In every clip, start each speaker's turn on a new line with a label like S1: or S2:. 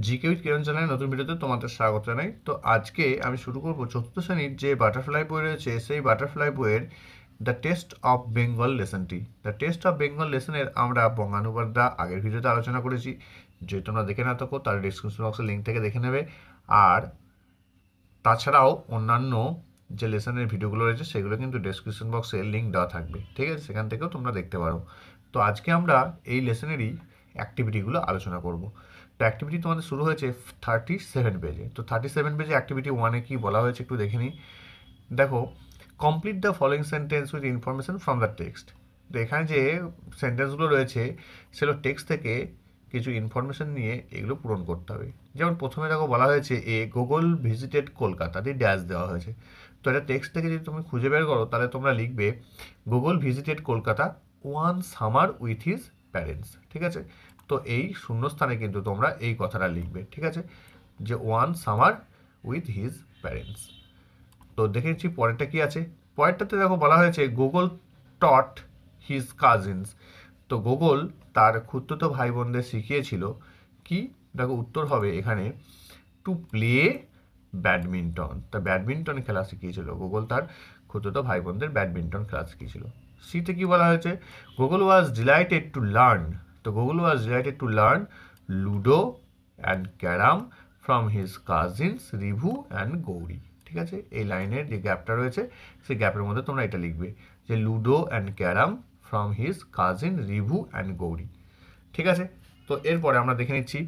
S1: GK with কিরণ চ্যানেলের নতুন ভিডিওতে তোমাদের স্বাগত জানাই। তো আজকে আমি শুরু করব চতুর্থ শ্রেণীর যে বাটারফ্লাই বই রয়েছে সেই বাটারফ্লাই বইয়ের দ্য টেস্ট অফ বেঙ্গল লেসনটি। দ্য টেস্ট অফ বেঙ্গল লেসনের আমরা বঙ্গানুবাদটা আগের ভিডিওতে আলোচনা করেছি। যদি তোমরা দেখে না থাকো তাহলে ডিসক্রিপশন বক্সের লিঙ্ক থেকে দেখে নেবে। আর তাছাড়াও অন্যান্য যে লেসনের ভিডিওগুলো রয়েছে সেগুলো কিন্তু ডেসক্রিপশন বক্সে লিঙ্ক দেওয়া থাকবে, ঠিক আছে? সেখান থেকেও তোমরা দেখতে পারো। তো আজকে আমরা এই লেসনেরই অ্যাক্টিভিটিগুলো আলোচনা করব। তো অ্যাক্টিভিটি তোমাদের শুরু হয়েছে 37 পেজে। তো 37 পেজে অ্যাক্টিভিটি ওয়ানে কি বলা হয়েছে একটু দেখে নিই। দেখো, complete the following sentence with information from the text. তো এখানে যে সেন্টেন্সগুলো রয়েছে সেগুলো টেক্সট থেকে কিছু ইনফরমেশন নিয়ে এগুলো পূরণ করতে হবে। যেমন প্রথমে দেখো বলা হয়েছে গুগল ভিজিটেড কলকাতা দিয়ে ড্যাশ দেওয়া হয়েছে। তো এটা টেক্সট থেকে যদি তুমি খুঁজে বের করো তাহলে তোমরা লিখবে Google visited Kolkata one summer with his parents, ঠিক আছে? তো এই শূন্যস্থানে কিন্তু তোমরা এই কথাটা লিখবে, ঠিক আছে? যে one summer with his parents. তো দেখে নিচ্ছি পরেরটা কি আছে। পরেরটাতে দেখো বলা হয়েছে গুগল টট হিজ কাজিনস। তো গুগল তার খুড়তুতো ভাই বোনদের শিখিয়েছিল কি? দেখো উত্তর হবে এখানে টু প্লে ব্যাডমিন্টন। তা ব্যাডমিন্টন খেলা শিখিয়েছিল গুগল তার খুড়তুতো ভাই বোনদের ব্যাডমিন্টন খেলা শিখিয়েছিল। সিতে কি বলা হয়েছে? Gogol was delighted to learn. তো Gogol was delighted to learn ludo and carrom from his cousins Ribhu and Gauri. ঠিক আছে, এই লাইনের যে গ্যাপটা রয়েছে সেই গ্যাপের মধ্যে তোমরা এটা লিখবে যে ludo and carrom from his cousin Rivu and Gauri. ঠিক আছে, তো এরপরে আমরা দেখে নিচ্ছি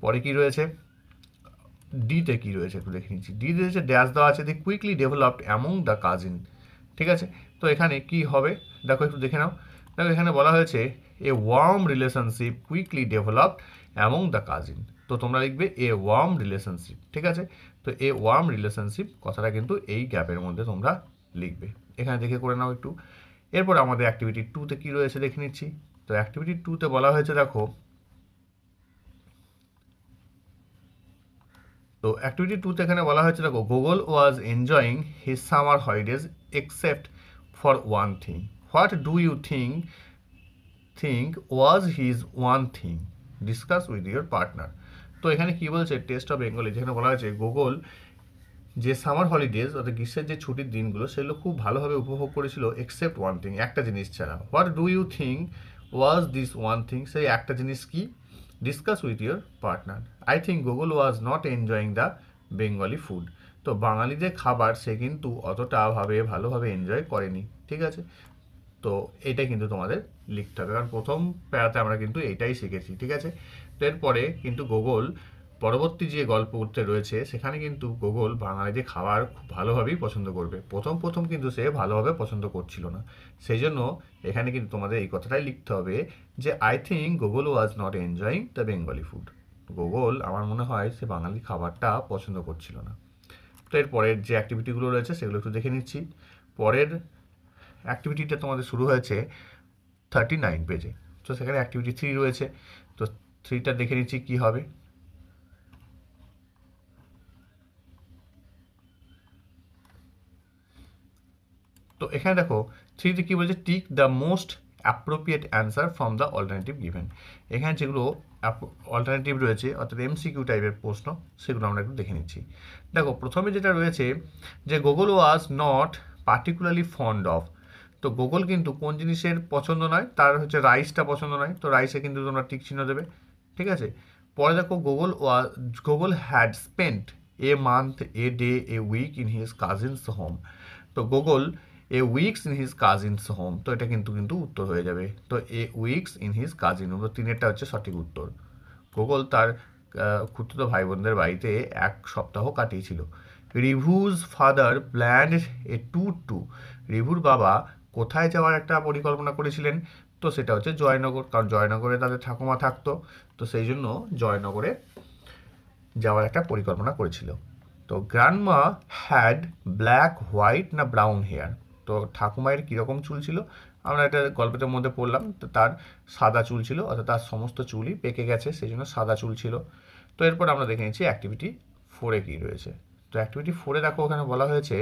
S1: পরে কি রয়েছে। ডিতে কি রয়েছে একটু দেখে নিচ্ছি। ডি রয়েছে ড্যাশ দেওয়া আছে the quickly developed among the cousin. ঠিক আছে, তো এখানে কি হবে দেখো একটু দেখে নাও। দেখো এখানে বলা হয়েছে a warm relationship quickly developed among the cousin. তো তোমরা লিখবে এ ওয়ার্ম রিলেশনশিপ, ঠিক আছে? তো এ ওয়ার্ম রিলেশনশিপ কথাটা কিন্তু এই গ্যাপের মধ্যে তোমরা লিখবে। এখানে দেখে করে নাও একটু। এরপর আমাদের অ্যাক্টিভিটি টুতে কী রয়েছে দেখে নিচ্ছি। তো অ্যাক্টিভিটি টুতে বলা হয়েছে দেখো, তো অ্যাক্টিভিটি টুতে এখানে বলা হয়েছে দেখো Google was enjoying his summer holidays except for one thing. What do you think was his one thing? Discuss with your partner. তো এখানে কি বলছে টেস্ট অফ বেঙ্গলি যেখানে বলা হয়েছে গুগল যে সামার হলিডেজ অর্থাৎ গ্রীষ্মের যে ছুটির দিনগুলো সেগুলো খুব ভালোভাবে উপভোগ করেছিল এক্সেপ্ট ওয়ান থিং, একটা জিনিস ছাড়া। What do you think was this one thing? সেই একটা জিনিস কি? Discuss with your partner. I think Google was not enjoying the Bengali food. তো বাঙালিদের খাবার সে কিন্তু অতটা ভালোভাবে এনজয় করেনি, ঠিক আছে? তো এইটাই কিন্তু তোমাদের লিখতে হবে, কারণ প্রথম প্যারাতে আমরা কিন্তু এইটাই শিখেছি, ঠিক আছে? তো এরপরে কিন্তু গুগল পরবর্তী যে গল্প উঠতে রয়েছে সেখানে কিন্তু গুগল বাঙালিদের খাবার খুব ভালোভাবেই পছন্দ করবে। প্রথম প্রথম কিন্তু সে ভালোভাবে পছন্দ করছিল না। সেই জন্য এখানে কিন্তু তোমাদের এই কথাটাই লিখতে হবে যে I think Google was not enjoying the Bengali food. Google আমার মনে হয় সে বাঙালি খাবারটা পছন্দ করছিল না। তো এর পরের যে অ্যাক্টিভিটিগুলো রয়েছে সেগুলো একটু দেখে নিচ্ছি। পরের অ্যাক্টিভিটিটা তোমাদের শুরু হয়েছে 39 পেজে। তো সেখানে অ্যাক্টিভিটি থ্রি রয়েছে। তো থ্রিটা দেখে নিচ্ছি কী হবে। তো এখানে দেখো থ্রিতে কী বলছে? Tick the most appropriate answer from the alternative given. এখানে যেগুলো অল্টারনেটিভ রয়েছে অর্থাৎ এমসিকিউ টাইপের প্রশ্ন সেগুলো আমরা একটু দেখে নিচ্ছি। দেখো প্রথমে যেটা রয়েছে যে Google was not particularly fond of. তো গুগল কিন্তু কোন জিনিসের পছন্দ নয়? তার হচ্ছে রাইসটা পছন্দ নয়। তো রাইসে কিন্তু তোমরা টিক চিহ্ন দেবে, ঠিক আছে? পরে দেখো Gogol had spent a month a day a week in his cousins home. তো Gogol a weeks in his cousins home, তো এটা কিন্তু কিন্তু উত্তর হয়ে যাবে। তো a weeks in his cousin home, তো তিনেরটা হচ্ছে সঠিক উত্তর। গুগল তার খুড়তুতো ভাই বোনদের বাড়িতে এক সপ্তাহ কাটিয়েছিল। রিভুজ father planned A tour to. রিভুর বাবা কোথায় যাওয়ার একটা পরিকল্পনা করেছিলেন? তো সেটা হচ্ছে জয়নগর, কারণ জয়নগরে তাদের ঠাকুমা থাকতো। তো সেই জন্য জয়নগরে যাওয়ার একটা পরিকল্পনা করেছিল। তো গ্র্যান্ডমা হ্যাড ব্ল্যাক হোয়াইট না ব্রাউন হেয়ার। তো ঠাকুমায়ের কীরকম চুল ছিল? আমরা এটা গল্পের মধ্যে পড়লাম, তো তার সাদা চুল ছিল, অর্থাৎ তার সমস্ত চুলই পেকে গেছে সেই জন্য সাদা চুল ছিল। তো এরপর আমরা দেখে নিচ্ছি অ্যাক্টিভিটি ফোরে কী রয়েছে। তো অ্যাক্টিভিটি ফোরে দেখো ওখানে বলা হয়েছে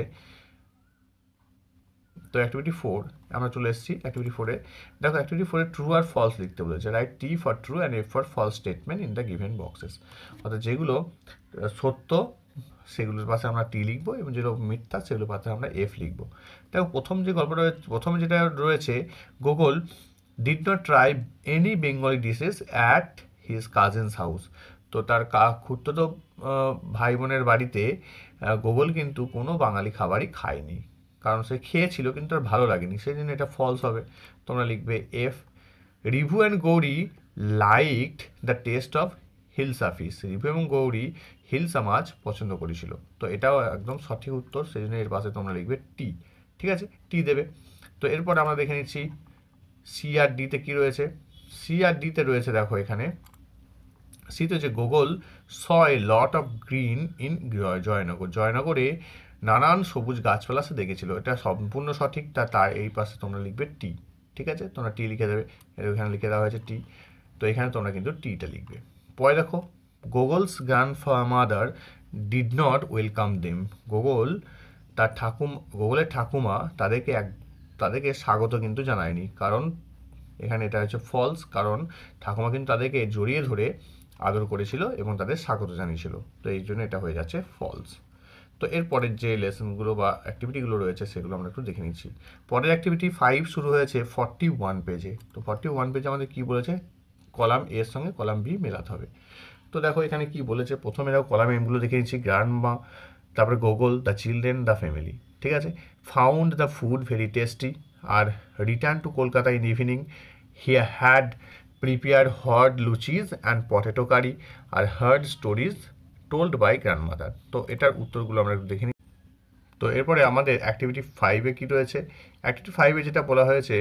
S1: তো অ্যাক্টিভিটি 4 আমরা চলে এসেছি অ্যাক্টিভিটি 4-এ। দেখো অ্যাক্টিভিটি 4-এ ট্রু আর ফলস লিখতে বলেছে, write T for true and F for false statement in the given boxes. অর্থাৎ যেগুলো সত্য সেগুলোর পাশে আমরা টি লিখবো এবং যেগুলো মিথ্যা সেগুলোর পাশে আমরা এফ লিখবো। দেখো প্রথম যে গল্পটা প্রথমে যেটা রয়েছে, Google did not try any Bengali dishes at his cousins house. তো তার খুড়তুতো ভাই বোনের বাড়িতে গুগল কিন্তু কোনো বাঙালি খাবারই খায়নি, কারণ সে খেয়েছিল কিন্তু তার ভালো লাগেনি, সেই জন্য এটা ফলস হবে। তোমরা লিখবে F. Rivu and Gauri liked the taste of hilsa fish. Rivu এবং গৌরী হিলসা মাছ পছন্দ করেছিল, তো এটাও একদম সঠিক উত্তর, সেই জন্য এর পাশে তোমরা লিখবে টি। ঠিক আছে, টি দেবে। তো এরপর আমরা দেখে নিচ্ছি সি আর ডিতে কী রয়েছে। সি আর ডিতে রয়েছে, দেখো এখানে সিতে হচ্ছে Gogol saw a lot of green in Joynagar. জয়নগরে নানান সবুজ গাছপালা সে দেখেছিল, এটা সম্পূর্ণ সঠিক। তার এই পাশে তোমরা লিখবে টি। ঠিক আছে, তোমরা টি লিখে দেবে, এখানে লিখে দেওয়া হয়েছে টি। তো এখানে তোমরা কিন্তু টিটা লিখবে। পরে দেখো Google's grandmother did not welcome them. গুগলের ঠাকুমা তাদেরকে স্বাগত কিন্তু জানায়নি, কারণ এখানে এটা হচ্ছে ফলস, কারণ ঠাকুমা কিন্তু তাদেরকে জড়িয়ে ধরে আদর করেছিল এবং তাদের স্বাগত জানিয়েছিল, তো এই জন্য এটা হয়ে যাচ্ছে ফলস। তো এরপরের যে লেসনগুলো বা অ্যাক্টিভিটিগুলো রয়েছে সেগুলো আমরা একটু দেখে নিচ্ছি। পরের অ্যাক্টিভিটি 5 শুরু হয়েছে 41 পেজে। তো 41 পেজে আমাদের কী বলেছে, কলাম এর সঙ্গে কলাম বি মেলাতে হবে। তো দেখো এখানে কি বলেছে, প্রথমে দেখো কলাম এমগুলো দেখে নিচ্ছি, গ্র্যান্ডমা, তারপরে Gogol, the children, the family. ঠিক আছে, found the food very tasty, আর return to Kolkata in evening, he had prepare hot luchis and potato curry, আর heard stories told by grandmother. তো এটার উত্তরগুলো আমরা একটু দেখে নিই। তো এরপরে আমাদের অ্যাক্টিভিটি 5-এ কী রয়েছে, অ্যাক্টিভিটি 5-এ যেটা বলা হয়েছে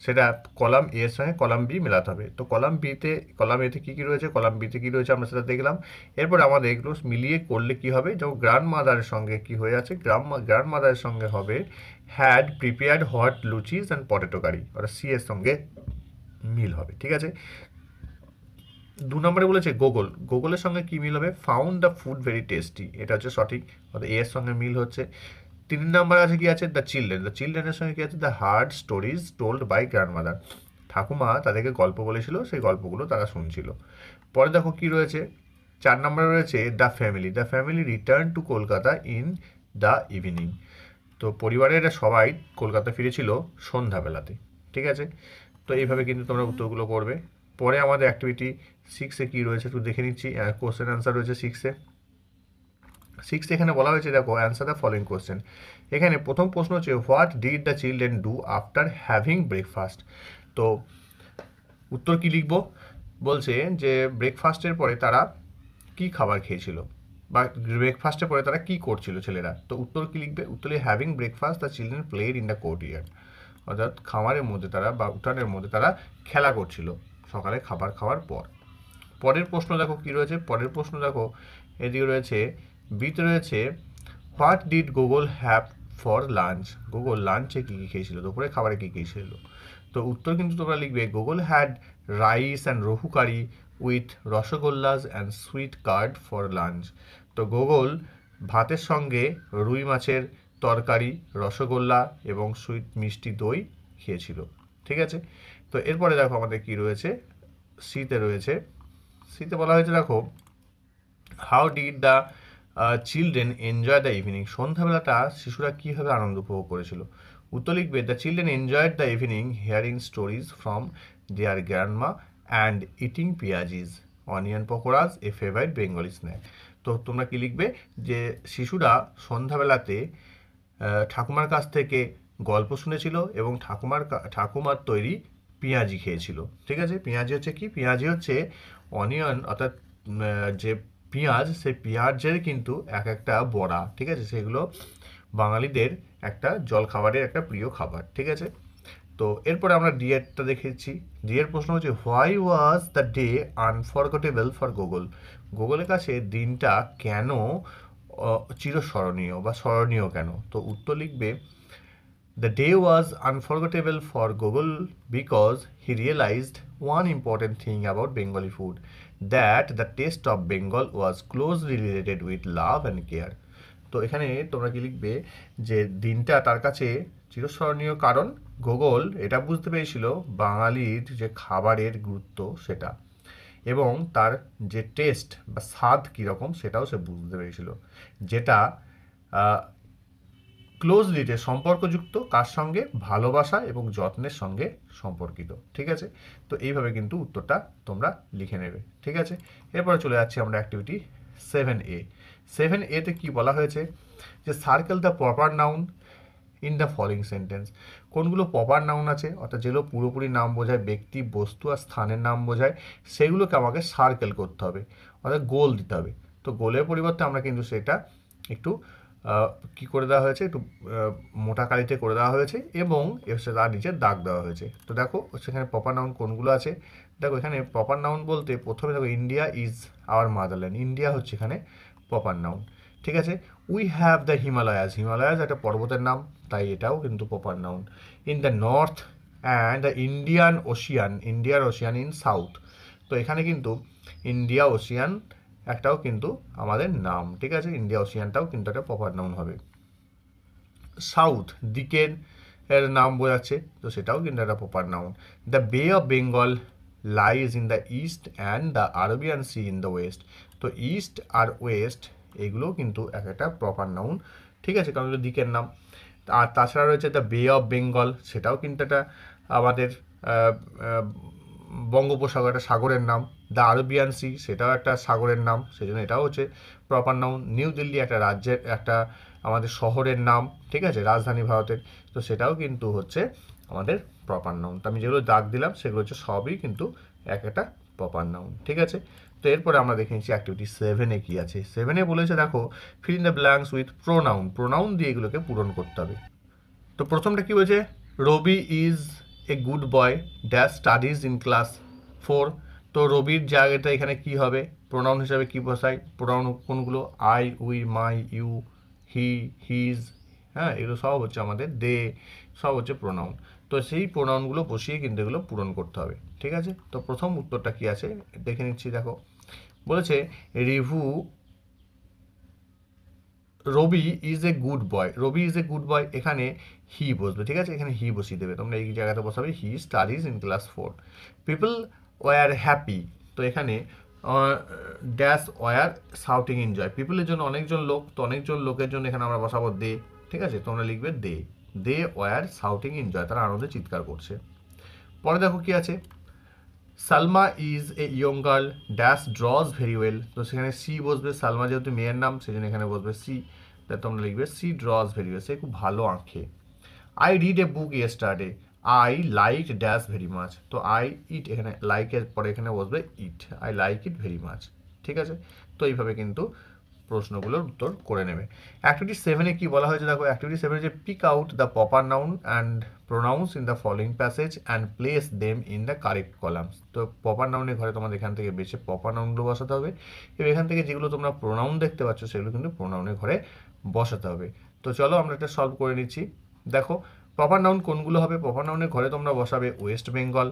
S1: সেটা কলাম এ এর সঙ্গে কলাম বি মেলাতে হবে। তো কলাম এতে কী কী রয়েছে, কলাম বিতে কী রয়েছে আমরা সেটা দেখলাম। এরপরে আমাদের এগুলো মিলিয়ে করলে কি হবে, যেমন গ্র্যান্ডমাদারের সঙ্গে কি হয়ে আছে, গ্র্যান্ডমাদারের সঙ্গে হবে had prepared hot luchis and potato curry, ওটা সি এর সঙ্গে মিল হবে। ঠিক আছে, 2 নম্বরে বলেছে গুগলের সঙ্গে কি মিল হবে, found the food very tasty, এটা হচ্ছে সঠিক, অর্থাৎ এর সঙ্গে মিল হচ্ছে। 3 নম্বর আছে কি আছে, দ্য চিলড্রেনের সঙ্গে কি আছে, the heard stories told by grandmother, ঠাকুমা তাদেরকে গল্প বলেছিল, সেই গল্পগুলো তারা শুনছিল। পরে দেখো কি রয়েছে, 4 নম্বরে রয়েছে the family return to Kolkata in the evening. তো পরিবারের সবাই কলকাতা ফিরেছিল সন্ধ্যাবেলাতে। ঠিক আছে, তো এইভাবে কিন্তু তোমরা উত্তরগুলো করবে। পরে আমাদের অ্যাক্টিভিটি 6-এ কী রয়েছে একটু দেখে নিচ্ছি। কোশ্চেন অ্যান্সার রয়েছে 6 এখানে বলা হয়েছে, দেখো অ্যান্সার দ্য ফলোইং কোশ্চেন। এখানে প্রথম প্রশ্ন হচ্ছে, what did the children do after having breakfast. তো উত্তর কি লিখব, বলছে যে ব্রেকফাস্টের পরে তারা কি খাবার খেয়েছিল, বা ব্রেকফাস্টের পরে তারা কি করছিল ছেলেরা। তো উত্তর কি লিখবে, উত্তরে having breakfast the children played in the courtyard, অর্থাৎ খামারের মধ্যে তারা বা উঠানের মধ্যে তারা খেলা করছিল সকালে খাবার খাওয়ার পর। পরের প্রশ্ন দেখো কি রয়েছে, এদিকে রয়েছে বিতে রয়েছে, what did Google have for lunch. Google লাঞ্চে কী কী খেয়েছিল, দুপুরে খাবারে কী কী ছিল। তো উত্তর কিন্তু তোমরা লিখবে, Gogol had rice and rohu curry with rasgullas and sweet curd for lunch. তো গুগল ভাতের সঙ্গে রুই মাছের তরকারি, রসগোল্লা এবং সুইট মিষ্টি দই খেয়েছিল। ঠিক আছে, তো এরপরে দেখো আমাদের কি রয়েছে, সিতে বলা হয়েছে, দেখো how did the children enjoy the evening. সন্ধ্যাবেলাটা শিশুরা কীভাবে আনন্দ উপভোগ করেছিল। উত্তর লিখবে, the children enjoyed the evening hearing stories from their grandma and eating peyajis onion pakoras a favourite Bengali snack. তো তোমরা কি লিখবে, যে শিশুরা সন্ধ্যাবেলাতে ঠাকুমার কাছ থেকে গল্প শুনেছিল এবং ঠাকুমার তৈরি পেঁয়াজি খেয়েছিল। ঠিক আছে, পেঁয়াজি হচ্ছে কি, পেঁয়াজি হচ্ছে অনিয়ন, অর্থাৎ যে পেঁয়াজ, সেই পেঁয়াজের কিন্তু একটা বড়া। ঠিক আছে, সেগুলো বাঙালিদের একটা জলখাবারের একটা প্রিয় খাবার। ঠিক আছে, তো এরপরে আমরা ডিএরটা দেখেছি। ডিএর প্রশ্ন হচ্ছে, why was the day unforgettable for Google. গুগলের কাছে দিনটা কেন চিরস্মরণীয় বা স্মরণীয় কেন। তো উত্তর লিখবে, the day was unforgettable for Google because he realized one important thing about Bengali food, that the taste of Bengal was closely related with love and care. তো এখানে তোমরা কি লিখবে, যে দিনটা তার কাছে চিরস্মরণীয় কারণ গোগোল এটা বুঝতে পেরেছিল বাঙালির যে খাবারের গুরুত্ব সেটা, এবং তার যে টেস্ট বা স্বাদ কীরকম সেটাও সে বুঝতে পেরেছিল, যেটা ক্লোজলি সম্পর্কযুক্ত কার সঙ্গে, ভালোবাসা এবং যত্নের সঙ্গে সম্পর্কিত। ঠিক আছে, তো এইভাবে কিন্তু উত্তরটা তোমরা লিখে নেবে। ঠিক আছে, এরপরে চলে যাচ্ছি আমরা অ্যাক্টিভিটি 7A। 7A-তে কী বলা হয়েছে যে circle the proper noun in the following sentence. কোনগুলো প্রপার নাউন আছে, অর্থাৎ যেগুলো পুরোপুরি নাম বোঝায়, ব্যক্তি, বস্তু আর স্থানের নাম বোঝায়, সেগুলোকে আমাকে সার্কেল করতে হবে, অর্থাৎ গোল দিতে হবে। তো গোলের পরিবর্তে আমরা কিন্তু সেটা একটু কি করে দেওয়া হয়েছে, একটু মোটা কালিতে করে দেওয়া হয়েছে এবং এর সাথে তার নিচে দাগ দেওয়া হয়েছে। তো দেখো সেখানে প্রপার নাউন কোনগুলো আছে। দেখো এখানে প্রপার নাউন বলতে প্রথমে দেখো India is our motherland, India হচ্ছে এখানে প্রপার নাউন। ঠিক আছে, we have the Himalayas, Himalayas একটা পর্বতের নাম, তাই এটাও কিন্তু proper noun. In the north and the Indian Ocean, ইন্ডিয়ার ওশিয়ান ইন সাউথ। তো এখানে কিন্তু ইন্ডিয়া ওশিয়ান একটাও কিন্তু আমাদের নাম। ঠিক আছে, ইন্ডিয়া ওশিয়ানটাও কিন্তু একটা প্রপার নাউন হবে। সাউথ দিকের এর নাম বোঝাচ্ছে, তো সেটাও কিন্তু একটা proper noun. The Bay of Bengal lies in the east and the Arabian sea in the west. তো ইস্ট আর ওয়েস্ট এগুলোও কিন্তু এক একটা প্রপার নাউন। ঠিক আছে, কারণ এগুলো দিকের নাম। আর তাছাড়া রয়েছে দ্য বে অফ বেঙ্গল, সেটাও কিন্তু একটা আমাদের বঙ্গোপসাগর, একটা সাগরের নাম। দ্য আরবিয়ান সি, সেটাও একটা সাগরের নাম, সেই জন্য এটাও হচ্ছে প্রপার নাউন। নিউ দিল্লি একটা রাজ্যের, একটা আমাদের শহরের নাম। ঠিক আছে, রাজধানী ভারতের, তো সেটাও কিন্তু হচ্ছে আমাদের প্রপার নাউন। তো আমি যেগুলো দাগ দিলাম সেগুলো হচ্ছে সবই কিন্তু এক একটা প্রপার নাউন। ঠিক আছে, তো এরপরে আমরা দেখে নিচ্ছি অ্যাক্টিভিটি 7-এ কী আছে। 7-এ বলেছে দেখো fill in the blanks with pronoun, pronoun দিয়ে এগুলোকে পূরণ করতে হবে। তো প্রথমটা কী বলছে, Rabi is a good boy dash studies in class 4। তো রবির জায়গাটা এখানে কি হবে, প্রোনাউন হিসাবে কি বসাই, প্রোনাউন কোনগুলো, I, we, my, you, he, his, হ্যাঁ এগুলো সব হচ্ছে আমাদের, দে, সব হচ্ছে প্রোনাউন। তো সেই প্রোনাউনগুলো বসিয়ে কিন্তু এগুলো পূরণ করতে হবে। ঠিক আছে, তো প্রথম উত্তরটা কি আছে দেখে নিচ্ছি। দেখো বলেছে Rivu Rabi is a good boy, Rabi is a good boy, এখানে হি বসবে। ঠিক আছে, এখানে হি বসিয়ে দেবে, তোমরা এই জায়গাতে বসাবে he studies in class 4। People were happy, তো এখানে ড্যাশ ওয়ার শাউটিং এনজয়, পিপলের জন্য অনেকজন লোক, তো অনেকজন লোকের জন্য এখানে আমরা বসাবো দে। ঠিক আছে, তোমরা লিখবে দে, দে ওয়ার শাউটিং এনজয়, তারা আনন্দে চিৎকার করছে। পরে দেখো কি আছে, Salma is a young girl dash ড্রজ very well, তো সেখানে সি বসবে, সালমা যেহেতু মেয়ের নাম সেজন্য এখানে বসবে সি, তাই তোমরা লিখবে সি ড্রজ ভেরি ওয়েল, সে খুব ভালো আঁকে। I read a book yesterday, I like dash very much, তো আই ইট এখানে লাইকের পরে এখানে বসবে it, I like it very much. ঠিক আছে, তো এইভাবে কিন্তু প্রশ্নগুলোর উত্তর করে নেবে। অ্যাক্টিভিটি 7-এ কী বলা হয়েছে দেখো, অ্যাক্টিভিটি 7-এ যে pick out the proper noun and pronouns in the following passage and place them in the correct columns. তো প্রপার নাউনের ঘরে তোমাদের এখান থেকে বেছে প্রপার নাউনগুলো বসাতে হবে, এবং এখান থেকে যেগুলো তোমরা প্রোনাউন দেখতে পাচ্ছ সেগুলো কিন্তু প্রোনাউনের ঘরে বসাতে হবে। তো চলো আমরা এটা সলভ করে নিচ্ছি। দেখো প্রপার নাউন কোনগুলো হবে, প্রপার নাউনের ঘরে তোমরা বসাবে ওয়েস্ট বেঙ্গল,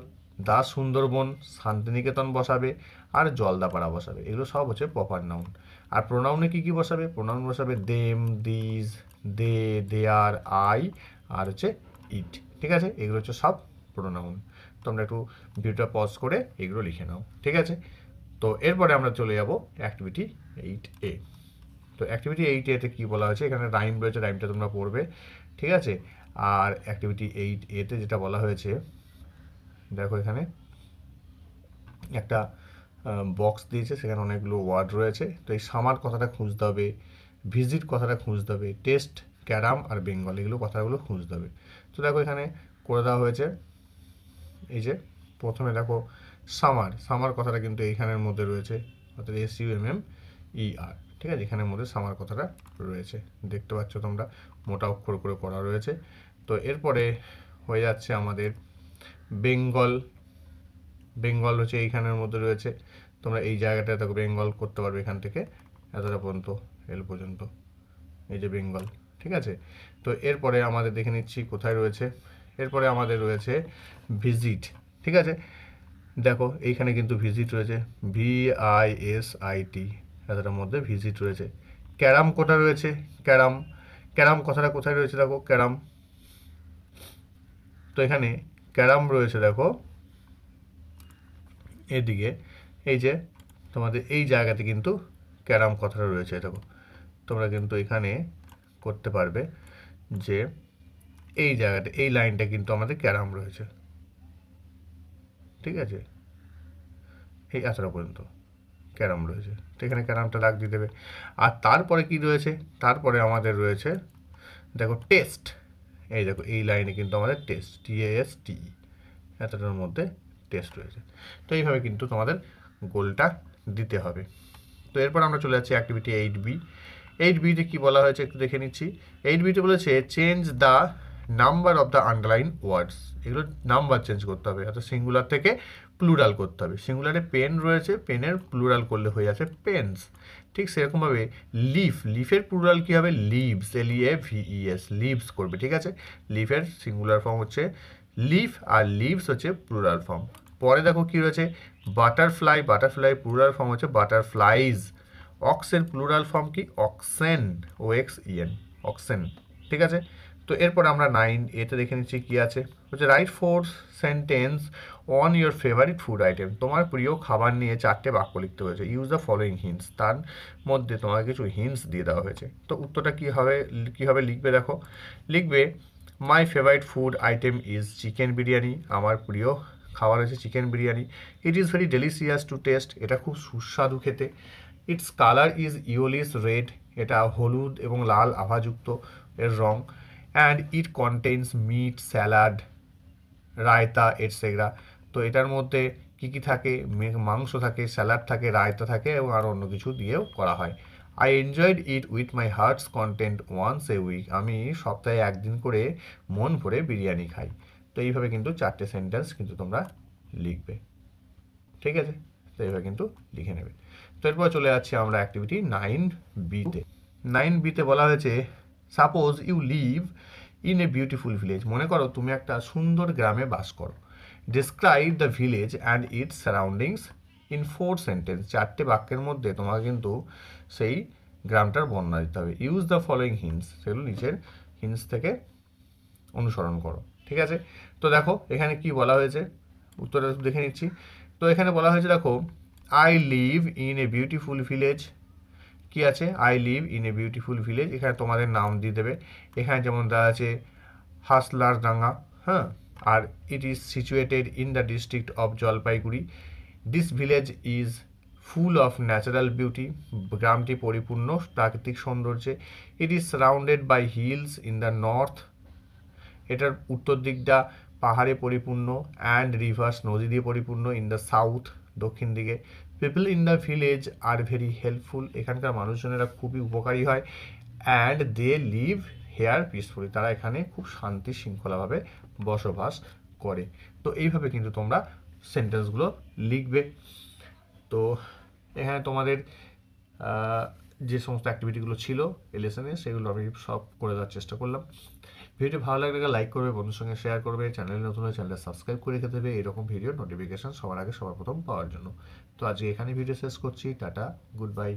S1: দা সুন্দরবন, শান্তিনিকেতন বসাবে, আর জলদাপাড়া বসাবে, এগুলো সব হচ্ছে প্রপার নাউন। আর প্রোনাউনে কী কী বসাবে, প্রোনাউন বসাবে them, these, they, their, I, আর হচ্ছে ইট। ঠিক আছে, এগুলো হচ্ছে সব প্রোনাউন। তোমরা একটু ভিডিওটা পজ করে এগুলো লিখে নাও। ঠিক আছে, তো এরপরে আমরা চলে যাব অ্যাক্টিভিটি 8A। তো অ্যাক্টিভিটি 8A-তে কী বলা হয়েছে, এখানে রাইম রয়েছে, রাইমটা তোমরা পড়বে। ঠিক আছে, আর অ্যাক্টিভিটি 8A-তে যেটা বলা হয়েছে দেখো এখানে একটা বক্স দিয়েছে, সেখানে অনেকগুলো ওয়ার্ড রয়েছে। তো এই সামার কথাটা খুঁজতে হবে, ভিজিট কথাটা খুঁজতে হবে, টেস্ট, ক্যারাম আর বেঙ্গল এগুলো কথাগুলো খুঁজতে হবে। তো দেখো এখানে করে দেওয়া হয়েছে, এই যে প্রথমে দেখো সামার, সামার কথাটা কিন্তু এইখানের মধ্যে রয়েছে, অর্থাৎ SUMMER। ঠিক আছে, এখানের মধ্যে সামার কথাটা রয়েছে, দেখতে পাচ্ছ তোমরা, মোটা অক্ষর করে করা রয়েছে। তো এরপরে হয়ে যাচ্ছে আমাদের বেঙ্গল, বেঙ্গল হচ্ছে এইখানের মধ্যে রয়েছে, তোমরা এই জায়গাটা দেখো বেঙ্গল করতে পারবে, এখান থেকে এতটা পর্যন্ত, এল পর্যন্ত, এই যে বেঙ্গল। ঠিক আছে, তো এরপরে আমাদের দেখে নিচ্ছি কোথায় রয়েছে, এরপরে আমাদের রয়েছে ভিজিট। ঠিক আছে, দেখো এইখানে কিন্তু ভিজিট রয়েছে, VISIT, এতটার মধ্যে ভিজিট রয়েছে। ক্যারাম কোটা রয়েছে, ক্যারাম, ক্যারাম কথাটা কোথায় রয়েছে দেখো, ক্যারাম, তো এখানে ক্যারাম রয়েছে, দেখো এদিকে এই যে তোমাদের এই জায়গাতে কিন্তু ক্যারাম কথাটা রয়েছে, দেখো তোমরা কিন্তু এখানে করতে পারবে যে এই জায়গাটা, এই লাইনটা কিন্তু আমাদের ক্যারাম রয়েছে, ঠিক আছে, এই এতটা পর্যন্ত ক্যারাম রয়েছে। তো এখানে ক্যারামটা দাগ দিয়ে দেবে। আর তারপরে কি রয়েছে, তারপরে আমাদের রয়েছে দেখো টেস্ট, এই দেখো এই লাইনে কিন্তু আমাদের টেস্ট, TASTE, এতটার মধ্যে টেস্ট রয়েছে। তো এইভাবে কিন্তু তোমাদের গোলটা দিতে হবে। তো এরপর আমরা চলে যাচ্ছি অ্যাক্টিভিটি 8B। 8Bতে কী বলা হয়েছে একটু দেখে নিচ্ছি। 8Bতে বলেছে change the number of the underline words. এগুলো নাম্বার চেঞ্জ করতে হবে, অর্থাৎ সিঙ্গুলার থেকে প্লুরাল করতে হবে। সিঙ্গুলারে পেন রয়েছে, পেনের প্লুরাল করলে হয়ে যাচ্ছে পেনস। ঠিক সেরকমভাবে লিফ, লিফের প্লুরাল কী হবে, লিভস, LEAVES, লিভস করবে, ঠিক আছে। লিফের সিঙ্গুলার ফর্ম হচ্ছে লিফ আর লিভস হচ্ছে প্লুরাল ফর্ম। পরে দেখো কী রয়েছে, বাটারফ্লাই, বাটারফ্লাই প্লুরাল ফর্ম হচ্ছে বাটারফ্লাইজ। অক্সের প্লুরাল ফর্ম কি, অক্সেন, OXEN, অক্সেন, ঠিক আছে। তো এরপর আমরা 9A-তে দেখে নিচ্ছি কী আছে, হচ্ছে right 4 sentence on your favourite food item. তোমার প্রিয় খাবার নিয়ে 4টে বাক্য লিখতে হয়েছে। ইউজ দ্য ফলোয়িং হিন্টস, তার মধ্যে তোমাকে কিছু হিন্টস দিয়ে দেওয়া হয়েছে। তো উত্তরটা কীভাবে লিখবে, দেখো লিখবে my favourite food item is chicken biryani. আমার প্রিয় খাবার হচ্ছে chicken biryani. It is very delicious to taste, এটা খুব সুস্বাদু খেতে। Its colour is yellowish red, এটা হলুদ এবং লাল আভাযুক্ত এর রং। And it contains meat, salad, raita etcetera. তো এটার মধ্যে কী কী থাকে, মাংস থাকে, স্যালাড থাকে, রায়তা থাকে এবং আরও অন্য কিছু দিয়েও করা হয়। I enjoyed it with my heart's content once a week. আমি সপ্তাহে একদিন করে মন ভরে বিরিয়ানি খাই। তো এইভাবে কিন্তু 4টে সেন্টেন্স কিন্তু তোমরা লিখবে, ঠিক আছে। তো এইভাবে কিন্তু লিখে নেবে। তো এরপর চলে যাচ্ছি আমরা অ্যাক্টিভিটি 9Bতে। 9Bতে বলা হয়েছে suppose you live in a beautiful village. মনে করো তুমি একটা সুন্দর গ্রামে বাস করো। Describe the village and its surroundings in 4 sentence. 4টে বাক্যের মধ্যে তোমাকে কিন্তু সেই গ্রামটার বর্ণনা দিতে হবে। ইউজ দ্য ফলোয়িং হিন্টস, সেগুলো নিচের হিন্টস থেকে অনুসরণ করো, ঠিক আছে। তো দেখো এখানে কি বলা হয়েছে, উত্তরটা দেখে নিচ্ছি। তো এখানে বলা হয়েছে দেখো I live in a beautiful village, কি আছে, I live in a beautiful village. এখানে তোমাদের নাম দিয়ে দেবে। এখানে যেমন দেওয়া আছে হাসলারডাঙ্গা, হ্যাঁ, আর it is situated in the district of Jalpaiguri. This village is full of natural beauty. গ্রামটি পরিপূর্ণ প্রাকৃতিক সৌন্দর্যে। It is surrounded by hills in the north. এটার উত্তর দিকটা পাহাড়ে পরিপূর্ণ, অ্যান্ড রিভার্স, নদী দিয়ে পরিপূর্ণ, ইন দ্য সাউথ, দক্ষিণ দিকে। People in the village are very helpful. এখানকার মানুষজনেরা খুবই উপকারী হয়। And they live here peacefully. তারা এখানে খুব শান্তি শৃঙ্খলাভাবে বসবাস করে। তো এইভাবে কিন্তু তোমরা সেন্টেন্সগুলো লিখবে। তো এখানে তোমাদের যে সমস্ত অ্যাক্টিভিটিগুলো ছিল এই লেসনে, সেগুলো আমি সব করে দেওয়ার চেষ্টা করলাম। ভিডিও ভালো লাগলে লাইক করবে, বন্ধুর সঙ্গে শেয়ার করবে, চ্যানেল নতুন হলে চ্যানেলটা সাবস্ক্রাইব করে রেখে দেবে এরকম ভিডিও নোটিফিকেশন সবার আগে সবার প্রথম পাওয়ার জন্য। তো আজকে এখানে ভিডিও শেষ করছি। Tata, good bye.